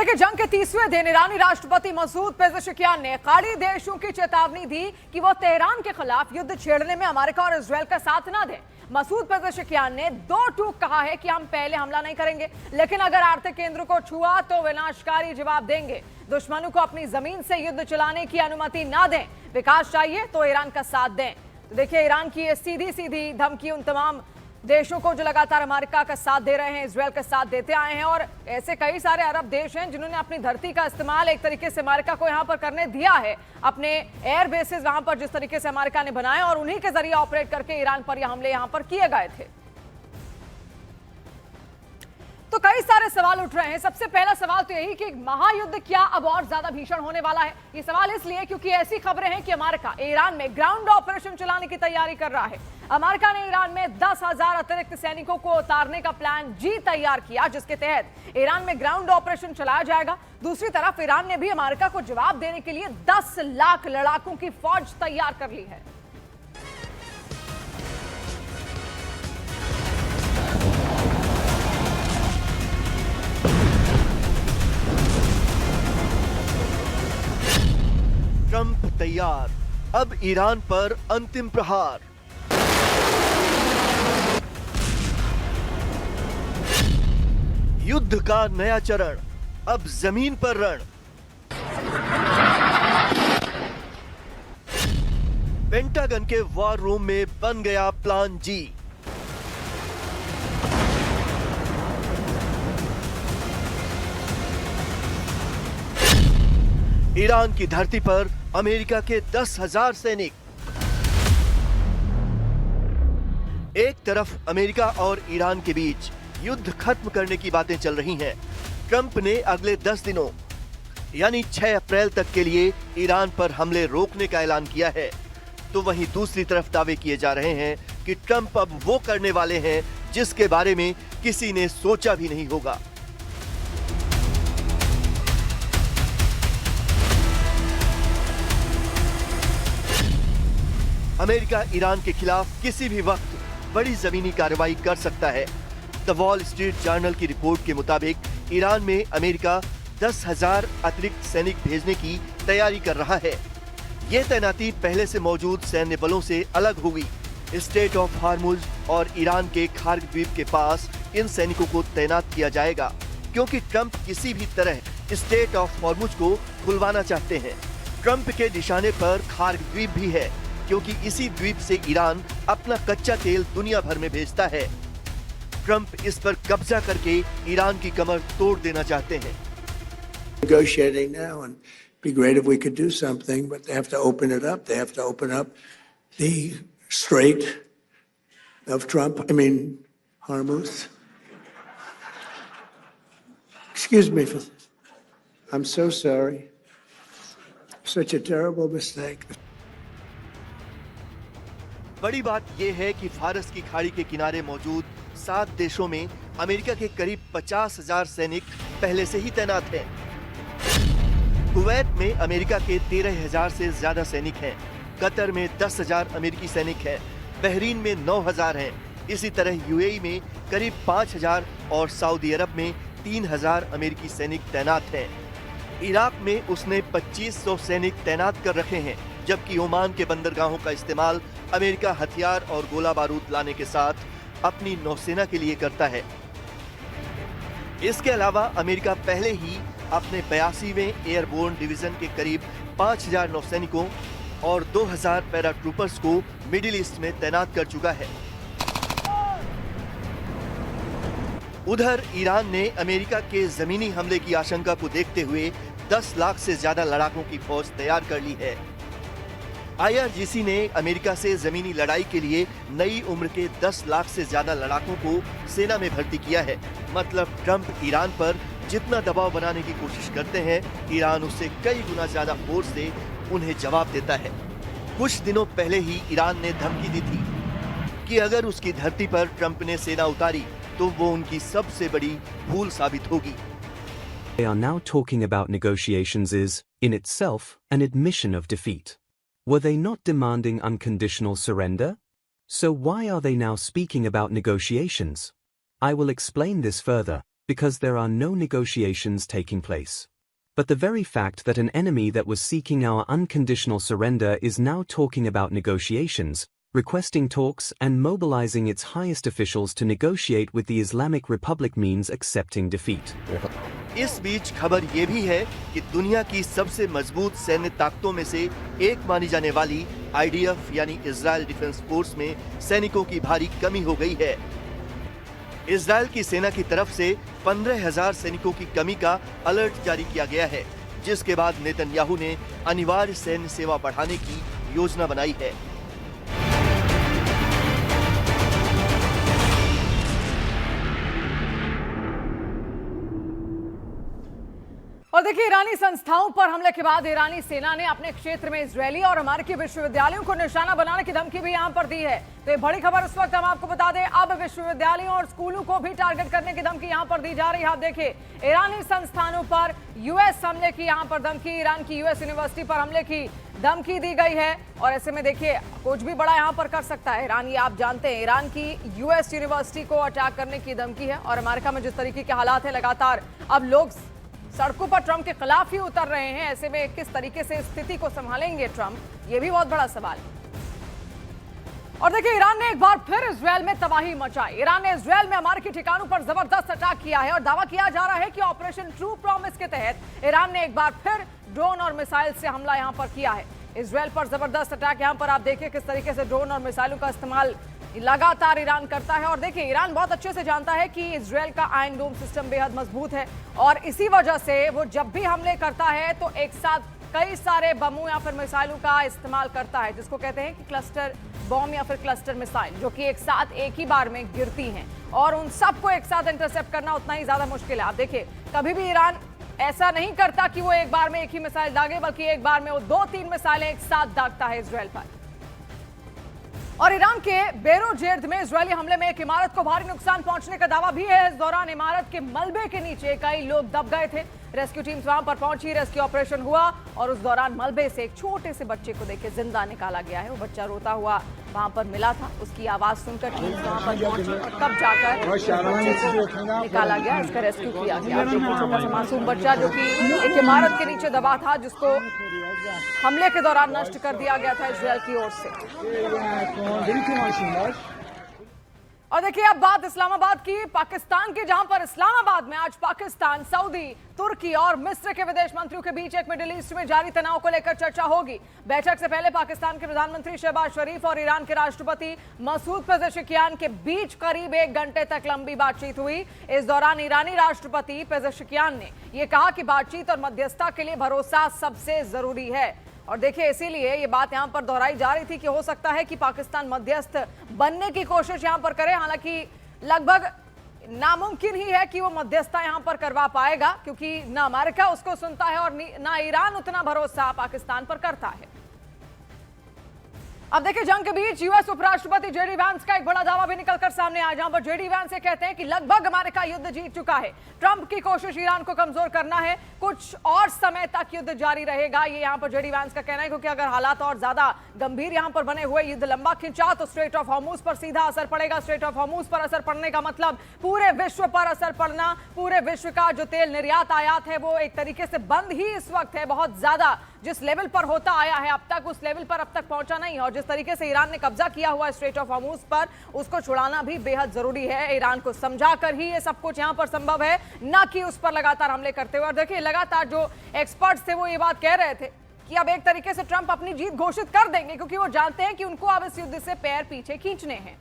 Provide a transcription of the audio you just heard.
देखिए, जंग के 30वें दिन ईरानी राष्ट्रपति मसूद पेज़ेशकियान ने खाड़ी देशों की चेतावनी दी कि वो तेहरान के खिलाफ युद्ध छेड़ने में अमेरिका और इजरायल का साथ ना दें। मसूद पेज़ेशकियान ने दो टूक कहा है कि हम पहले हमला नहीं करेंगे, लेकिन अगर आर्थिक केंद्र को छुआ तो विनाशकारी जवाब देंगे। दुश्मनों को अपनी जमीन से युद्ध चलाने की अनुमति ना दें, विकास चाहिए तो ईरान का साथ दें। तो देखिए, ईरान की ये सीधी सीधी धमकी उन तमाम देशों को जो लगातार अमेरिका का साथ दे रहे हैं, इजरायल का साथ देते आए हैं, और ऐसे कई सारे अरब देश हैं जिन्होंने अपनी धरती का इस्तेमाल एक तरीके से अमेरिका को यहां पर करने दिया है। अपने एयर बेसेस वहां पर जिस तरीके से अमेरिका ने बनाए और उन्हीं के जरिए ऑपरेट करके ईरान पर यह हमले यहां पर किए गए थे। तो कई सारे सवाल उठ रहे हैं। सबसे पहला सवाल तो यही कि महायुद्ध क्या अब और ज्यादा भीषण होने वाला है। ये सवाल इसलिए क्योंकि ऐसी खबरें हैं कि अमेरिका ईरान में ग्राउंड ऑपरेशन चलाने की तैयारी कर रहा है। अमेरिका ने ईरान में 10,000 अतिरिक्त सैनिकों को उतारने का प्लान जी तैयार किया, जिसके तहत ईरान में ग्राउंड ऑपरेशन चलाया जाएगा। दूसरी तरफ ईरान ने भी अमेरिका को जवाब देने के लिए 10 लाख लड़ाकों की फौज तैयार कर ली है। ट्रंप तैयार, अब ईरान पर अंतिम प्रहार। युद्ध का नया चरण, अब जमीन पर रण। पेंटागन के वॉर रूम में बन गया प्लान जी। ईरान की धरती पर अमेरिका के 10,000 सैनिक। एक तरफ अमेरिका और ईरान के बीच युद्ध खत्म करने की बातें चल रही हैं। ट्रंप ने अगले 10 दिनों यानी 6 अप्रैल तक के लिए ईरान पर हमले रोकने का ऐलान किया है। तो वहीं दूसरी तरफ दावे किए जा रहे हैं कि ट्रंप अब वो करने वाले हैं जिसके बारे में किसी ने सोचा भी नहीं होगा। अमेरिका ईरान के खिलाफ किसी भी वक्त बड़ी जमीनी कार्रवाई कर सकता है। द वॉल स्ट्रीट जर्नल की रिपोर्ट के मुताबिक ईरान में अमेरिका 10,000 अतिरिक्त सैनिक भेजने की तैयारी कर रहा है। ये तैनाती पहले से मौजूद सैन्य बलों से अलग होगी। स्टेट ऑफ हार्मुज और ईरान के खार्ग द्वीप के पास इन सैनिकों को तैनात किया जाएगा, क्योंकि ट्रंप किसी भी तरह स्टेट ऑफ हार्मुज को खुलवाना चाहते हैं। ट्रंप के निशाने पर खार्ग द्वीप भी है, क्योंकि इसी द्वीप से ईरान अपना कच्चा तेल दुनिया भर में भेजता है। ट्रंप इस पर कब्जा करके ईरान की कमर तोड़ देना चाहते हैं। Negotiating now, and it'd be great if we could do something, but they have to open it up. They have to open up the Strait of Hormuz. Excuse me for this. I'm so sorry. Such a terrible mistake. बड़ी बात यह है कि फारस की खाड़ी के किनारे मौजूद 7 देशों में अमेरिका के करीब 50,000 सैनिक पहले से ही तैनात हैं। कुवैत में अमेरिका के 13,000 से ज्यादा सैनिक हैं। कतर में 10,000 अमेरिकी सैनिक हैं। बहरीन में 9,000 हैं। इसी तरह यूएई में करीब 5,000 और सऊदी अरब में 3,000 अमेरिकी सैनिक तैनात हैं। इराक में उसने 2,500 सैनिक तैनात कर रखे हैं, जबकि ओमान के बंदरगाहों का इस्तेमाल अमेरिका हथियार और गोला बारूद लाने के साथ अपनी नौसेना के लिए करता है। इसके अलावा अमेरिका पहले ही अपने 82वें एयरबोर्न डिवीजन के करीब 5,000 नौसैनिकों और 2,000 पैराट्रूपर्स को मिडिल ईस्ट में तैनात कर चुका है। उधर ईरान ने अमेरिका के जमीनी हमले की आशंका को देखते हुए 10 लाख से ज्यादा लड़ाकों की फौज तैयार कर ली है। IRGC ने अमेरिका से जमीनी लड़ाई के लिए नई उम्र के 10 लाख से ज्यादा लड़ाकों को सेना में भर्ती किया है। मतलब ट्रंप ईरान पर जितना दबाव बनाने की कोशिश करते हैं, ईरान उससे कई गुना ज्यादा फोर्स से उन्हें जवाब देता है। कुछ दिनों पहले ही ईरान ने धमकी दी थी कि अगर उसकी धरती पर ट्रंप ने सेना उतारी तो वो उनकी सबसे बड़ी भूल साबित होगी। They are now talking about negotiations is, in itself, an admission of defeat. Were they not demanding unconditional surrender? So why are they now speaking about negotiations? I will explain this further, because there are no negotiations taking place. But the very fact that an enemy that was seeking our unconditional surrender is now talking about negotiations, requesting talks and mobilizing its highest officials to negotiate with the Islamic Republic means accepting defeat. इस बीच खबर ये भी है कि दुनिया की सबसे मजबूत सैन्य ताकतों में से एक मानी जाने वाली IDF यानी इजराइल डिफेंस फोर्स में सैनिकों की भारी कमी हो गई है। इजराइल की सेना की तरफ से 15,000 सैनिकों की कमी का अलर्ट जारी किया गया है, जिसके बाद नेतन्याहू ने अनिवार्य सैन्य सेवा बढ़ाने की योजना बनाई है। और देखिए, ईरानी संस्थाओं पर हमले के बाद ईरानी सेना ने अपने क्षेत्र में इजरायली और अमेरिकी विश्वविद्यालयों को निशाना बनाने की धमकी भी यहां पर दी है। तो ये बड़ी खबर इस वक्त हम आपको बता दें, अब विश्वविद्यालयों और स्कूलों को भी टारगेट करने की धमकी यहां पर दी जा रही है। आप देखिए, ईरानी संस्थानों पर यूएस हमले की यहां पर धमकी, ईरान की यूएस यूनिवर्सिटी पर हमले की धमकी दी गई है। और ऐसे में देखिए, कुछ भी बड़ा यहां पर कर सकता है ईरान। ये आप जानते हैं, ईरान की यूएस यूनिवर्सिटी को अटैक करने की धमकी है। और अमेरिका में जिस तरीके के हालात है, लगातार अब लोग सड़कों पर ट्रंप के खिलाफ ही उतर रहे हैं। ऐसे में किस तरीके से स्थिति को संभालेंगे ट्रंप, ये भी बहुत बड़ा सवाल है। और देखिए, ईरान ने एक बार फिर इजरायल में तबाही मचाई। ईरान ने इजरायल में अमेरिकी ठिकानों पर जबरदस्त अटैक किया है और दावा किया जा रहा है कि ऑपरेशन ट्रू प्रॉमिस के तहत ईरान ने एक बार फिर ड्रोन और मिसाइल से हमला यहां पर किया है। इजरायल पर जबरदस्त अटैक, यहां पर आप देखिए किस तरीके से ड्रोन और मिसाइलों का इस्तेमाल लगातार ईरान करता है। और देखिए, ईरान बहुत अच्छे से जानता है कि इजरायल का आयरन डोम सिस्टम बेहद मजबूत है और इसी वजह से वो जब भी हमले करता है तो एक साथ कई सारे बमों या फिर मिसाइलों का इस्तेमाल करता है, जिसको कहते हैं कि क्लस्टर बॉम्ब या फिर क्लस्टर मिसाइल, जो कि एक साथ एक ही बार में गिरती हैं और उन सबको एक साथ इंटरसेप्ट करना उतना ही ज्यादा मुश्किल है। आप देखिए, कभी भी ईरान ऐसा नहीं करता कि वो एक बार में एक ही मिसाइल दागे, बल्कि एक बार में वो 2-3 मिसाइलें एक साथ दागता है इजरायल पर। और ईरान के बेरोजेर्द में इजरायली हमले में एक इमारत को भारी नुकसान पहुंचने का दावा भी है। इस दौरान इमारत के मलबे के नीचे कई लोग दब गए थे। रेस्क्यू टीम्स वहां पर पहुंची, रेस्क्यू ऑपरेशन हुआ और उस दौरान मलबे से एक छोटे से बच्चे को देखिए जिंदा निकाला गया है। वो बच्चा रोता हुआ वहां पर मिला था, उसकी आवाज सुनकर टीम्स वहां पर पहुंची और तब जाकर बच्चे को निकाला गया, इसका रेस्क्यू किया गया। छोटा सा मासूम बच्चा जो कि एक इमारत के नीचे दबा था, जिसको हमले के दौरान नष्ट कर दिया गया था इजरायल की ओर से। और देखिए, अब बात इस्लामाबाद की, पाकिस्तान की, जहां पर इस्लामाबाद में आज पाकिस्तान, सऊदी, तुर्की और मिस्र के विदेश मंत्रियों के बीच एक मिडिल ईस्ट में जारी तनाव को लेकर चर्चा होगी। बैठक से पहले पाकिस्तान के प्रधानमंत्री शहबाज शरीफ और ईरान के राष्ट्रपति मसूद पेजेशिकियान के बीच करीब 1 घंटे तक लंबी बातचीत हुई। इस दौरान ईरानी राष्ट्रपति पेजेशिकियान ने यह कहा कि बातचीत और मध्यस्थता के लिए भरोसा सबसे जरूरी है। और देखिए, इसीलिए ये बात यहां पर दोहराई जा रही थी कि हो सकता है कि पाकिस्तान मध्यस्थ बनने की कोशिश यहां पर करे। हालांकि लगभग नामुमकिन ही है कि वो मध्यस्थता यहां पर करवा पाएगा, क्योंकि ना अमेरिका उसको सुनता है और ना ईरान उतना भरोसा पाकिस्तान पर करता है। अब देखिए, जंग के बीच यूएस उपराष्ट्रपति जेडी वैंस का एक बड़ा दावा भी निकलकर सामने आया, जहां पर जेडी वैंस ये कहते हैं कि लगभग अमेरिका युद्ध जीत चुका है। ट्रंप की कोशिश ईरान को कमजोर करना है, कुछ और समय तक युद्ध जारी रहेगा, ये यहां पर जेडी वैंस का कहना है। क्योंकि अगर हालात और ज्यादा गंभीर यहां पर बने हुए, युद्ध लंबा खिंचा तो स्ट्रेट ऑफ हॉर्मुज पर सीधा असर पड़ेगा। स्ट्रेट ऑफ हॉर्मुज पर असर पड़ने का मतलब पूरे विश्व पर असर पड़ना। पूरे विश्व का जो तेल निर्यात आयात है वो एक तरीके से बंद ही इस वक्त है। बहुत ज्यादा जिस लेवल पर होता आया है अब तक, उस लेवल पर अब तक पहुंचा नहीं। और जिस तरीके से ईरान ने कब्जा किया हुआ है स्ट्रेट ऑफ हॉर्मुज पर, उसको छुड़ाना भी बेहद जरूरी है। ईरान को समझाकर ही ये सब कुछ यहां पर संभव है, ना कि उस पर लगातार हमले करते हुए। और देखिए, लगातार जो एक्सपर्ट्स थे वो ये बात कह रहे थे कि अब एक तरीके से ट्रंप अपनी जीत घोषित कर देंगे, क्योंकि वो जानते हैं कि उनको अब इस युद्ध से पैर पीछे खींचने हैं।